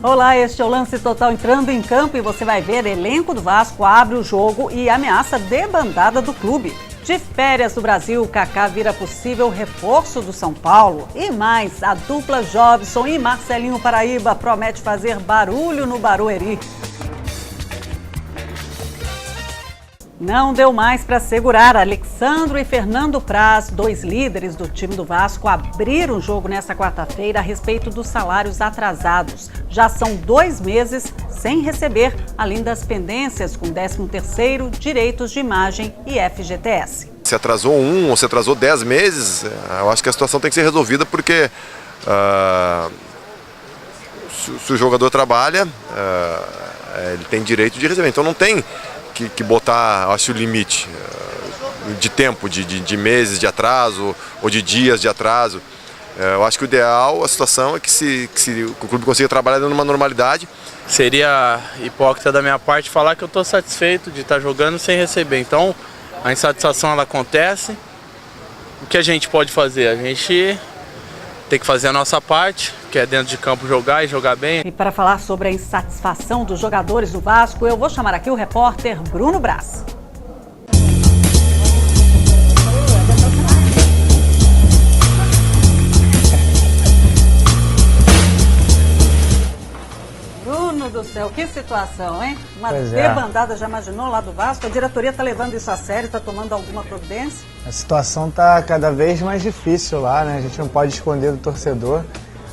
Olá, este é o Lance Total entrando em campo e você vai ver elenco do Vasco abre o jogo e ameaça debandada do clube. De férias do Brasil, Kaká vira possível reforço do São Paulo. E mais, a dupla Jobson e Marcelinho Paraíba promete fazer barulho no Barueri. Não deu mais para segurar. Alexandro e Fernando Praz, dois líderes do time do Vasco, abriram o jogo nesta quarta-feira a respeito dos salários atrasados. Já são 2 meses sem receber, além das pendências com 13º, direitos de imagem e FGTS. Se atrasou 1 ou se atrasou 10 meses, eu acho que a situação tem que ser resolvida porque se o jogador trabalha, ele tem direito de receber. Então não tem que botar, acho, o limite de tempo, de meses de atraso ou de dias de atraso. Eu acho que o ideal, a situação é que se o clube consiga trabalhar numa normalidade. Seria hipócrita da minha parte falar que eu estou satisfeito de estar jogando sem receber. Então, a insatisfação ela acontece. O que a gente pode fazer? A gente tem que fazer a nossa parte, que é dentro de campo jogar e jogar bem. E para falar sobre a insatisfação dos jogadores do Vasco, eu vou chamar aqui o repórter Bruno Braz. Bruno do céu, que situação, hein? Uma debandada, já imaginou, lá do Vasco? A diretoria está levando isso a sério, está tomando alguma providência? A situação está cada vez mais difícil lá, né? A gente não pode esconder do torcedor.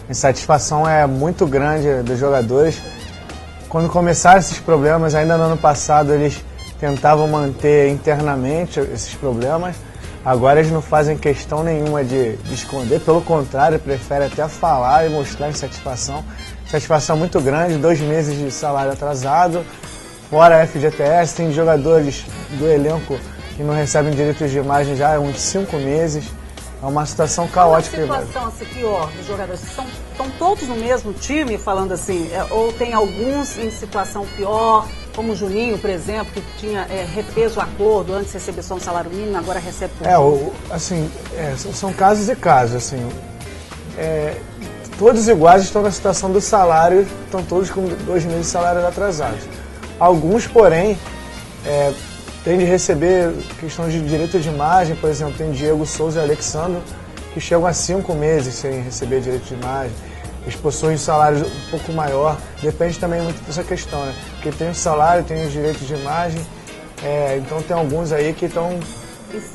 A insatisfação é muito grande dos jogadores. Quando começaram esses problemas, ainda no ano passado, eles tentavam manter internamente esses problemas. Agora eles não fazem questão nenhuma de esconder, pelo contrário, preferem até falar e mostrar insatisfação. Satisfação muito grande, 2 meses de salário atrasado, fora FGTS, tem jogadores do elenco que não recebem direitos de imagem já há uns 5 meses. É uma situação caótica. Qual a situação assim, pior dos jogadores? Estão todos no mesmo time, falando assim, ou tem alguns em situação pior, como o Juninho, por exemplo, que tinha refez o acordo, antes recebia só um salário mínimo, agora recebe por são casos e casos, assim. Todos iguais estão na situação do salário, estão todos com 2 meses de salários atrasados. Alguns, porém, têm de receber questão de direito de imagem, por exemplo, tem Diego Souza e Alexandro, que chegam a 5 meses sem receber direito de imagem. Eles possuem salários um pouco maior, depende também muito dessa questão, né? Porque tem o salário, tem os direitos de imagem, então tem alguns aí que estão...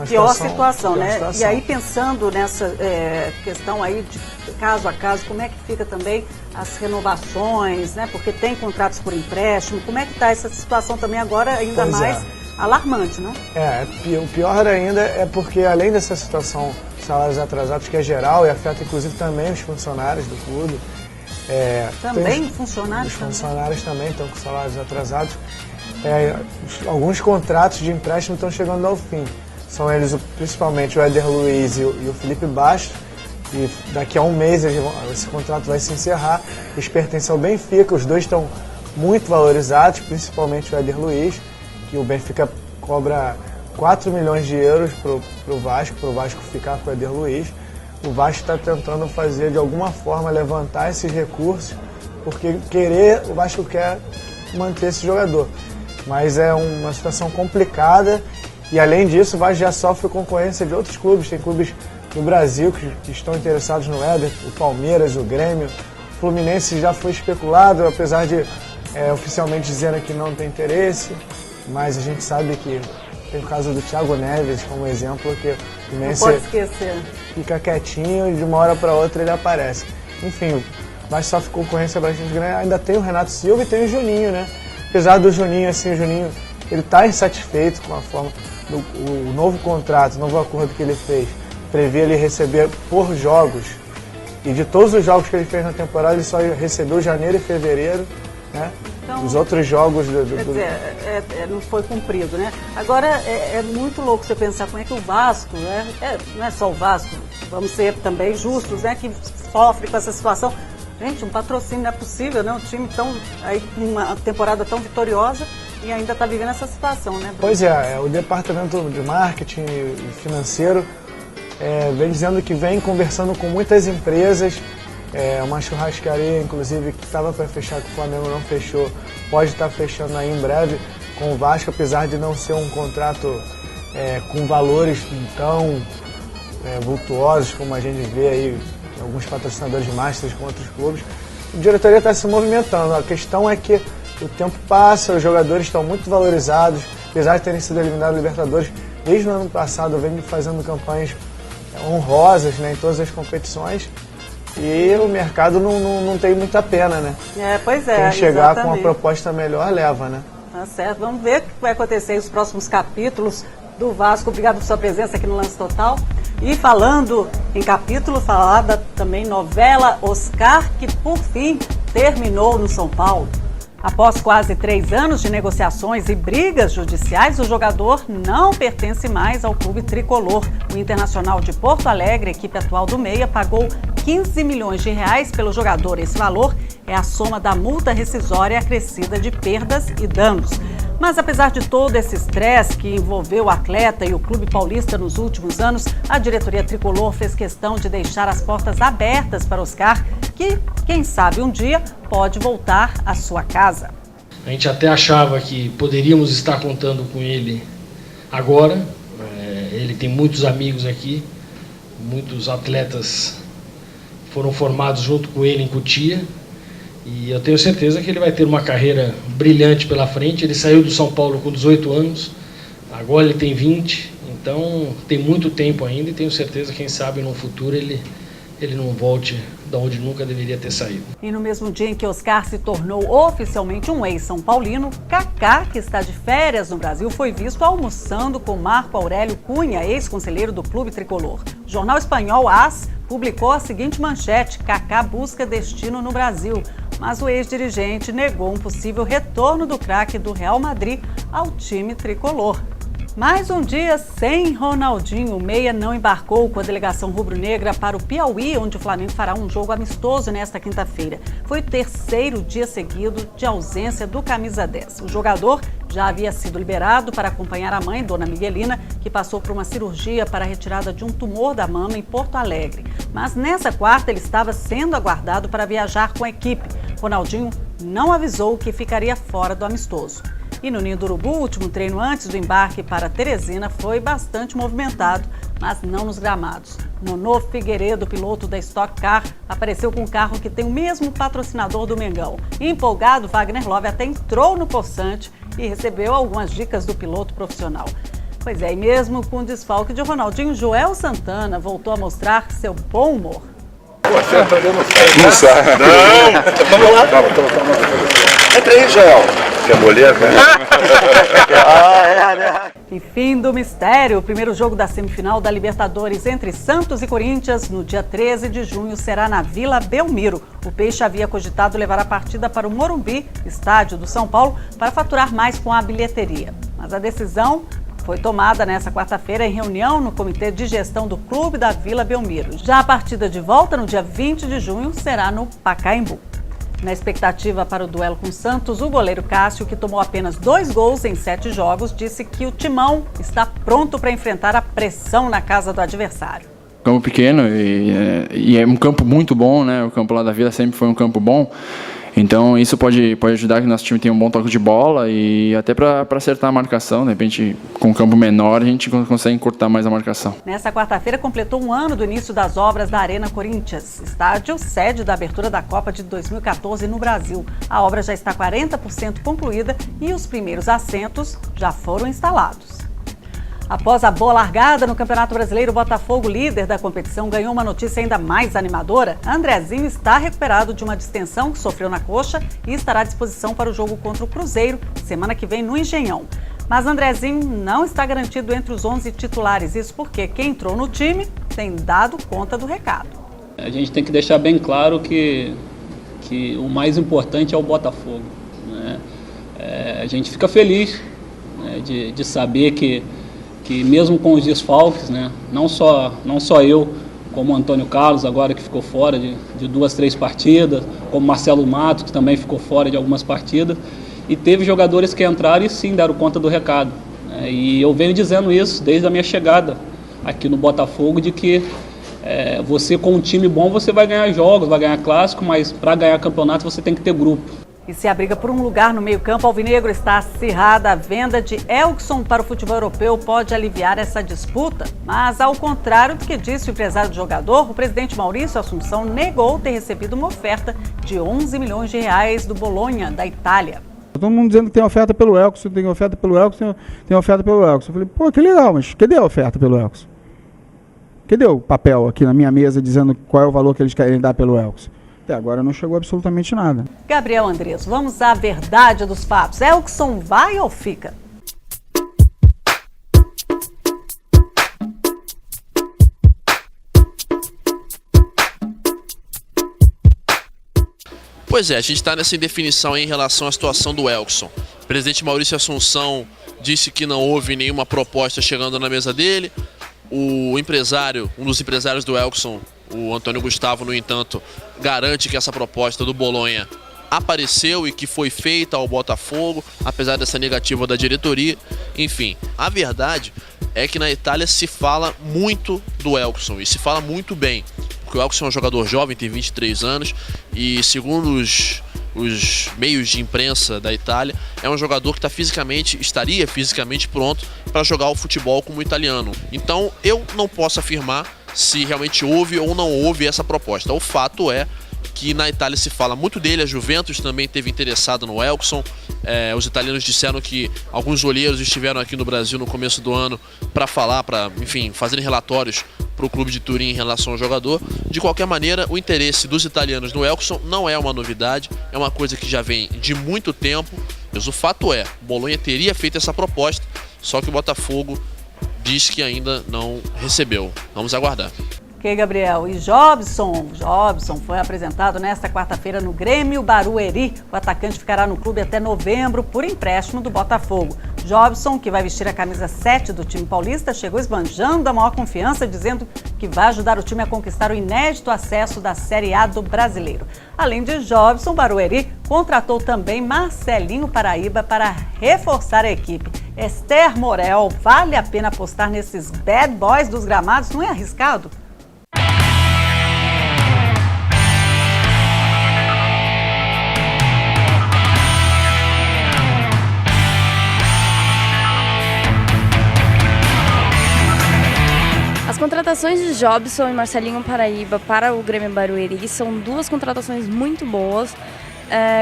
Pior situação, né? E aí pensando nessa questão aí de caso a caso, como é que fica também as renovações, né? Porque tem contratos por empréstimo, como é que está essa situação também agora ainda mais alarmante, não? O pior ainda é porque além dessa situação de salários atrasados, que é geral e afeta inclusive também os funcionários do clube. Funcionários também? Os funcionários também estão com salários atrasados. Alguns contratos de empréstimo estão chegando ao fim. São eles principalmente o Éder Luiz e o Felipe Bastos. E daqui a 1 mês esse contrato vai se encerrar. Eles pertencem ao Benfica, os dois estão muito valorizados, principalmente o Éder Luiz, que o Benfica cobra 4 milhões de euros para o Vasco ficar com o Éder Luiz. O Vasco está tentando fazer, de alguma forma, levantar esses recursos, porque o Vasco quer manter esse jogador. Mas é uma situação complicada e, além disso, o Vasco já sofre concorrência de outros clubes. Tem clubes do Brasil que estão interessados no Éder, o Palmeiras, o Grêmio. O Fluminense já foi especulado, apesar de oficialmente dizendo que não tem interesse. Mas a gente sabe que tem o caso do Thiago Neves como exemplo, que o Fluminense não pode esquecer. Fica quietinho e de uma hora para outra ele aparece. Enfim, mas sofre concorrência bastante grande. Ainda tem o Renato Silva e tem o Juninho, né? Apesar do Juninho, assim, o Juninho ele está insatisfeito com a forma o novo contrato, o novo acordo que ele fez, prevê ele receber por jogos. E de todos os jogos que ele fez na temporada, ele só recebeu janeiro e fevereiro, né? Então, os outros jogos não foi cumprido, né? Agora é muito louco você pensar como é que o Vasco, não é só o Vasco, vamos ser também justos, né? Que sofre com essa situação. Gente, um patrocínio não é possível, né? Um time com uma temporada tão vitoriosa e ainda está vivendo essa situação, né, Bruno? Pois o departamento de marketing e financeiro vem dizendo que vem conversando com muitas empresas Uma churrascaria, inclusive, que estava para fechar, que o Flamengo não fechou, pode estar fechando aí em breve com o Vasco, apesar de não ser um contrato com valores tão vultuosos como a gente vê aí alguns patrocinadores de Masters com outros clubes. A diretoria está se movimentando. A questão é que o tempo passa, os jogadores estão muito valorizados, apesar de terem sido eliminados da Libertadores. Desde o ano passado vem fazendo campanhas honrosas, né, em todas as competições, e o mercado não tem muita pena, né? Pois é. Quem chegar exatamente. com uma proposta melhor leva, né? Tá certo, vamos ver o que vai acontecer nos próximos capítulos do Vasco. Obrigado por sua presença aqui no Lance Total. E falando em capítulo, falada também novela Oscar, que por fim terminou no São Paulo. Após quase 3 anos de negociações e brigas judiciais, o jogador não pertence mais ao clube tricolor. O Internacional de Porto Alegre, equipe atual do Meia, pagou 15 milhões de reais pelo jogador. Esse valor é a soma da multa rescisória acrescida de perdas e danos. Mas apesar de todo esse estresse que envolveu o atleta e o clube paulista nos últimos anos, a diretoria tricolor fez questão de deixar as portas abertas para Oscar, que, quem sabe um dia, pode voltar à sua casa. A gente até achava que poderíamos estar contando com ele agora. Ele tem muitos amigos aqui, muitos atletas foram formados junto com ele em Cotia. E eu tenho certeza que ele vai ter uma carreira brilhante pela frente. Ele saiu do São Paulo com 18 anos, agora ele tem 20, então tem muito tempo ainda e tenho certeza que, quem sabe, no futuro ele não volte de onde nunca deveria ter saído. E no mesmo dia em que Oscar se tornou oficialmente um ex-São Paulino, Kaká, que está de férias no Brasil, foi visto almoçando com Marco Aurélio Cunha, ex-conselheiro do clube tricolor. O jornal espanhol AS publicou a seguinte manchete: Kaká busca destino no Brasil. Mas o ex-dirigente negou um possível retorno do craque do Real Madrid ao time tricolor. Mais um dia sem Ronaldinho. O Meia não embarcou com a delegação rubro-negra para o Piauí, onde o Flamengo fará um jogo amistoso nesta quinta-feira. Foi o 3º dia seguido de ausência do camisa 10. O jogador já havia sido liberado para acompanhar a mãe, Dona Miguelina, que passou por uma cirurgia para a retirada de um tumor da mama em Porto Alegre. Mas nessa quarta ele estava sendo aguardado para viajar com a equipe. Ronaldinho não avisou que ficaria fora do amistoso. E no Ninho do Urubu, o último treino antes do embarque para Teresina foi bastante movimentado, mas não nos gramados. Nonô Figueiredo, piloto da Stock Car, apareceu com um carro que tem o mesmo patrocinador do Mengão. Empolgado, Wagner Love até entrou no poçante e recebeu algumas dicas do piloto profissional. Pois é, e mesmo com o desfalque de Ronaldinho, Joel Santana voltou a mostrar seu bom humor. Você tá dando certo. Não sabe. Não! Vamos lá. Entra aí, Joel. Você é mulher, né? E fim do mistério. O primeiro jogo da semifinal da Libertadores entre Santos e Corinthians, no dia 13 de junho, será na Vila Belmiro. O Peixe havia cogitado levar a partida para o Morumbi, estádio do São Paulo, para faturar mais com a bilheteria. Mas a decisão foi tomada nesta quarta-feira em reunião no Comitê de Gestão do Clube da Vila Belmiro. Já a partida de volta, no dia 20 de junho, será no Pacaembu. Na expectativa para o duelo com o Santos, o goleiro Cássio, que tomou apenas 2 gols em 7 jogos, disse que o Timão está pronto para enfrentar a pressão na casa do adversário. Campo pequeno e é um campo muito bom, né? O campo lá da Vila sempre foi um campo bom. Então isso pode ajudar que nosso time tenha um bom toque de bola e até para acertar a marcação. De repente, com um campo menor, a gente consegue encurtar mais a marcação. Nessa quarta-feira, completou um ano do início das obras da Arena Corinthians, estádio sede da abertura da Copa de 2014 no Brasil. A obra já está 40% concluída e os primeiros assentos já foram instalados. Após a boa largada no Campeonato Brasileiro, o Botafogo, líder da competição, ganhou uma notícia ainda mais animadora. Andrezinho está recuperado de uma distensão que sofreu na coxa e estará à disposição para o jogo contra o Cruzeiro, semana que vem no Engenhão. Mas Andrezinho não está garantido entre os 11 titulares, isso porque quem entrou no time tem dado conta do recado. A gente tem que deixar bem claro que o mais importante é o Botafogo, né? A gente fica feliz, né, de saber que mesmo com os desfalques, né, não só eu, como o Antônio Carlos, agora que ficou fora de 2, 3 partidas, como Marcelo Matos, que também ficou fora de algumas partidas, e teve jogadores que entraram e sim deram conta do recado. E eu venho dizendo isso desde a minha chegada aqui no Botafogo, de que Você com um time bom, você vai ganhar jogos, vai ganhar clássico, mas para ganhar campeonato você tem que ter grupo. E se a briga por um lugar no meio-campo alvinegro está acirrada, a venda de Elkson para o futebol europeu pode aliviar essa disputa. Mas, ao contrário do que disse o empresário do jogador, o presidente Maurício Assunção negou ter recebido uma oferta de 11 milhões de reais do Bolonha, da Itália. Todo mundo dizendo que tem oferta pelo Elkson, tem oferta pelo Elkson, tem oferta pelo Elkson. Eu falei, pô, que legal, mas cadê a oferta pelo Elkson? Cadê o papel aqui na minha mesa dizendo qual é o valor que eles querem dar pelo Elkson? Até agora não chegou absolutamente nada. Gabriel Andrés, vamos à verdade dos fatos. Elkson vai ou fica? Pois é, a gente está nessa indefinição em relação à situação do Elkson. O presidente Maurício Assunção disse que não houve nenhuma proposta chegando na mesa dele. O empresário, um dos empresários do Elkson, o Antônio Gustavo, no entanto, garante que essa proposta do Bolonha apareceu e que foi feita ao Botafogo, apesar dessa negativa da diretoria. Enfim, a verdade é que na Itália se fala muito do Elkson e se fala muito bem, porque o Elkson é um jogador jovem, tem 23 anos e, segundo os meios de imprensa da Itália, é um jogador que estaria fisicamente pronto para jogar o futebol como italiano. Então eu não posso afirmar se realmente houve ou não houve essa proposta. O fato é que na Itália se fala muito dele, a Juventus também esteve interessada no Elkson. Os italianos disseram que alguns olheiros estiveram aqui no Brasil no começo do ano para falar, fazerem relatórios para o clube de Turim em relação ao jogador. De qualquer maneira, o interesse dos italianos no Elkson não é uma novidade, é uma coisa que já vem de muito tempo, mas o fato é, o Bolonha teria feito essa proposta, só que o Botafogo diz que ainda não recebeu. Vamos aguardar. Ok, Gabriel. E Jobson foi apresentado nesta quarta-feira no Grêmio Barueri. O atacante ficará no clube até novembro por empréstimo do Botafogo. Jobson, que vai vestir a camisa 7 do time paulista, chegou esbanjando a maior confiança, dizendo que vai ajudar o time a conquistar o inédito acesso da Série A do Brasileiro. Além de Jobson, Barueri contratou também Marcelinho Paraíba para reforçar a equipe. Esther Morel, vale a pena apostar nesses bad boys dos gramados? Não é arriscado? As contratações de Jobson e Marcelinho Paraíba para o Grêmio Barueri são duas contratações muito boas,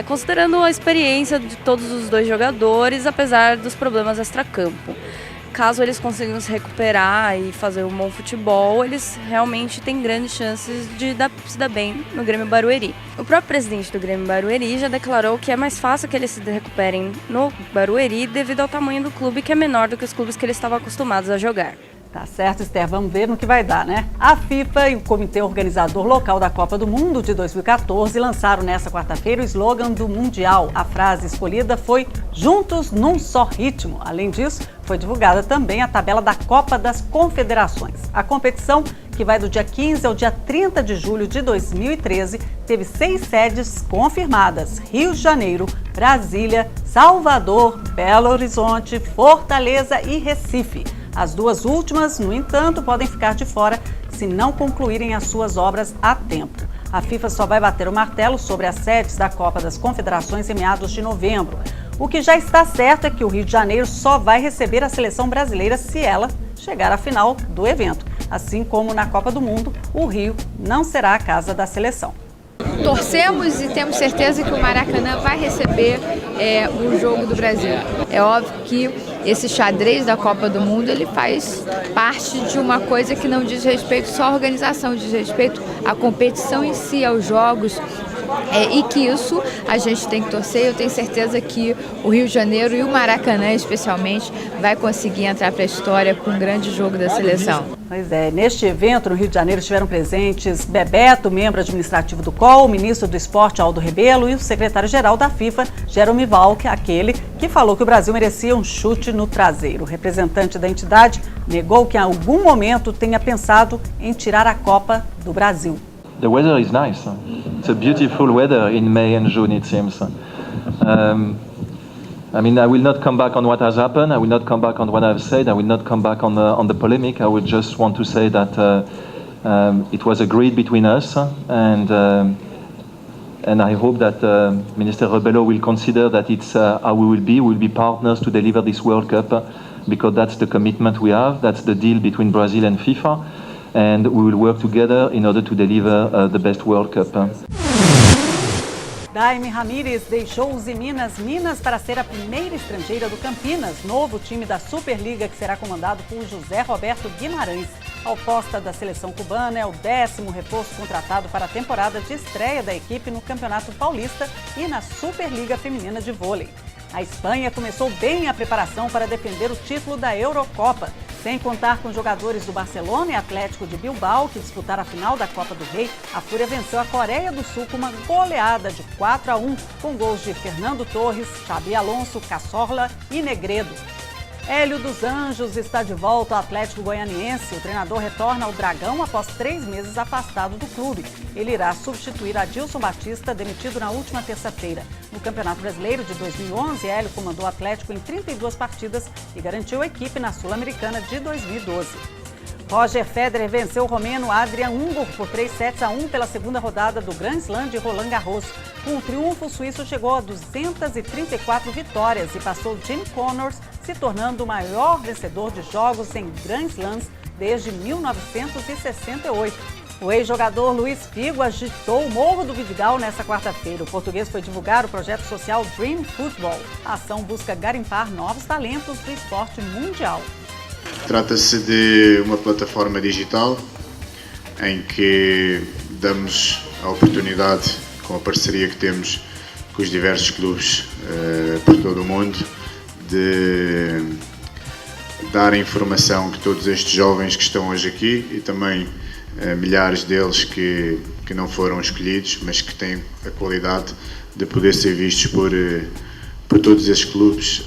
considerando a experiência de todos os dois jogadores, apesar dos problemas extracampo. Caso eles consigam se recuperar e fazer um bom futebol, eles realmente têm grandes chances de se dar bem no Grêmio Barueri. O próprio presidente do Grêmio Barueri já declarou que é mais fácil que eles se recuperem no Barueri devido ao tamanho do clube, que é menor do que os clubes que eles estavam acostumados a jogar. Tá certo, Esther. Vamos ver no que vai dar, né? A FIFA e o Comitê Organizador Local da Copa do Mundo de 2014 lançaram nesta quarta-feira o slogan do Mundial. A frase escolhida foi "Juntos num só ritmo". Além disso, foi divulgada também a tabela da Copa das Confederações. A competição, que vai do dia 15 ao dia 30 de julho de 2013, teve 6 sedes confirmadas: Rio de Janeiro, Brasília, Salvador, Belo Horizonte, Fortaleza e Recife. As duas últimas, no entanto, podem ficar de fora se não concluírem as suas obras a tempo. A FIFA só vai bater o martelo sobre as sedes da Copa das Confederações em meados de novembro. O que já está certo é que o Rio de Janeiro só vai receber a seleção brasileira se ela chegar à final do evento. Assim como na Copa do Mundo, o Rio não será a casa da seleção. Torcemos e temos certeza que o Maracanã vai receber o jogo do Brasil. É óbvio que esse xadrez da Copa do Mundo ele faz parte de uma coisa que não diz respeito só à organização, diz respeito à competição em si, aos jogos. E que isso a gente tem que torcer. Eu tenho certeza que o Rio de Janeiro e o Maracanã especialmente vai conseguir entrar para a história com um grande jogo da seleção. Pois é, neste evento no Rio de Janeiro estiveram presentes Bebeto, membro administrativo do COL, o ministro do Esporte Aldo Rebelo e o secretário-geral da FIFA, Jerome Valk, aquele que falou que o Brasil merecia um chute no traseiro. O representante da entidade negou que em algum momento tenha pensado em tirar a Copa do Brasil. The weather is nice. It's a beautiful weather in May and June, it seems. I will not come back on what has happened. I will not come back on what I've said. I will not come back on the polemic. I would just want to say that It was agreed between us, and I hope that Minister Rebelo will consider that it's how we will be partners to deliver this World Cup, because that's the commitment we have, that's the deal between Brazil and FIFA, and we will work together in order to deliver the best World Cup. Daime Ramírez deixou os Minas para ser a primeira estrangeira do Campinas, novo time da Superliga que será comandado por José Roberto Guimarães. A oposta da seleção cubana é o 10º reforço contratado para a temporada de estreia da equipe no Campeonato Paulista e na Superliga Feminina de Vôlei. A Espanha começou bem a preparação para defender o título da Eurocopa. Sem contar com jogadores do Barcelona e Atlético de Bilbao, que disputaram a final da Copa do Rei, a Fúria venceu a Coreia do Sul com uma goleada de 4-1, com gols de Fernando Torres, Xabi Alonso, Cazorla e Negredo. Hélio dos Anjos está de volta ao Atlético Goianiense. O treinador retorna ao Dragão após 3 meses afastado do clube. Ele irá substituir Adilson Batista, demitido na última terça-feira. No Campeonato Brasileiro de 2011, Hélio comandou o Atlético em 32 partidas e garantiu a equipe na Sul-Americana de 2012. Roger Federer venceu o romeno Adrian Ungor por 3-1 pela segunda rodada do Grand Slam de Roland Garros. Com o triunfo, o suíço chegou a 234 vitórias e passou Jim Connors, se tornando o maior vencedor de jogos em Grand Slams desde 1968. O ex-jogador Luiz Figo agitou o Morro do Vidigal nesta quarta-feira. O português foi divulgar o projeto social Dream Football. A ação busca garimpar novos talentos do esporte mundial. Trata-se de uma plataforma digital em que damos a oportunidade, com a parceria que temos com os diversos clubes por todo o mundo, de dar a informação que todos estes jovens que estão hoje aqui e também milhares deles que não foram escolhidos, mas que têm a qualidade de poder ser vistos por todos esses clubes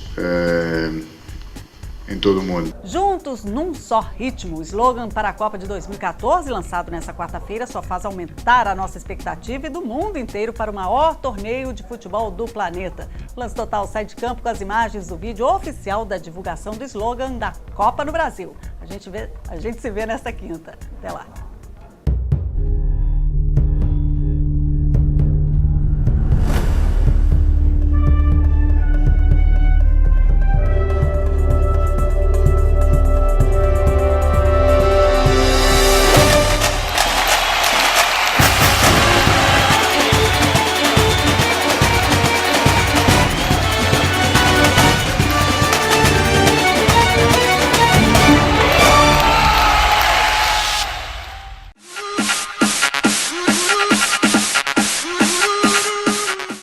em todo o mundo. Juntos num só ritmo, o slogan para a Copa de 2014, lançado nesta quarta-feira, só faz aumentar a nossa expectativa e do mundo inteiro para o maior torneio de futebol do planeta. O Lance Total sai de campo com as imagens do vídeo oficial da divulgação do slogan da Copa no Brasil. A gente se vê nesta quinta. Até lá.